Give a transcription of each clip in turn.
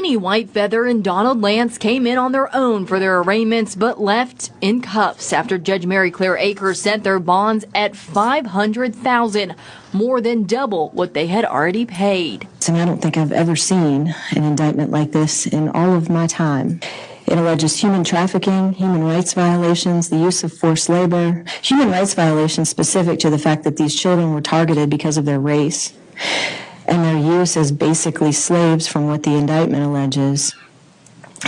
Jeannie Whitefeather and Donald Lance came in on their own for their arraignments, but left in cuffs after Judge Mary Claire Akers set their bonds at $500,000, more than double what they had already paid. And I don't think I've ever seen an indictment like this in all of my time. It alleges human trafficking, human rights violations, the use of forced labor, human rights violations specific to the fact that these children were targeted because of their race, and their use as basically slaves from what the indictment alleges,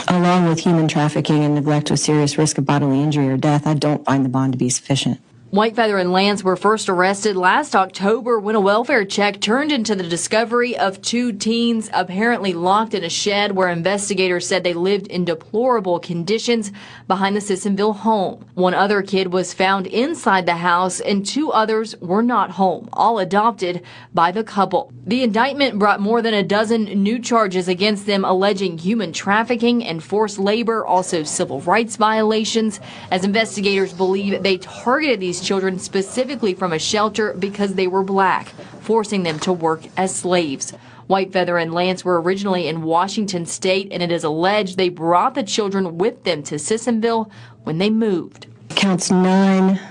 along with human trafficking and neglect with serious risk of bodily injury or death. I don't find the bond to be sufficient. Whitefeather and Lance were first arrested last October when a welfare check turned into the discovery of two teens apparently locked in a shed where investigators said they lived in deplorable conditions behind the Sissonville home. One other kid was found inside the house and two others were not home, all adopted by the couple. The indictment brought more than a dozen new charges against them alleging human trafficking and forced labor, also civil rights violations, as investigators believe they targeted these children specifically from a shelter because they were black, forcing them to work as slaves. Whitefeather and Lance were originally in Washington State, and it is alleged they brought the children with them to Sissonville when they moved. Counts 9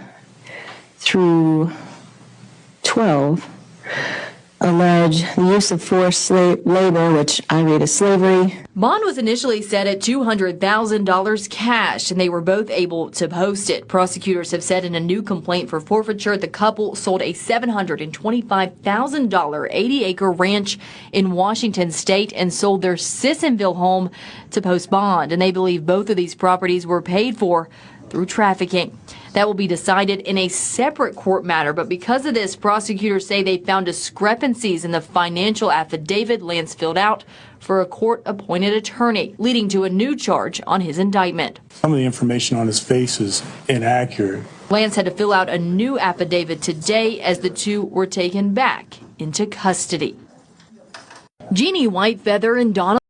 through 12 allege the use of forced labor, which I read as slavery. Bond was initially set at $200,000 cash, and they were both able to post it. Prosecutors have said in a new complaint for forfeiture, the couple sold a $725,000 80-acre ranch in Washington State and sold their Sissonville home to post bond, and they believe both of these properties were paid for through trafficking. That will be decided in a separate court matter, but because of this, prosecutors say they found discrepancies in the financial affidavit Lance filled out for a court-appointed attorney, leading to a new charge on his indictment. Some of the information on his face is inaccurate. Lance had to fill out a new affidavit today as the two were taken back into custody. Jeannie Whitefeather and Donald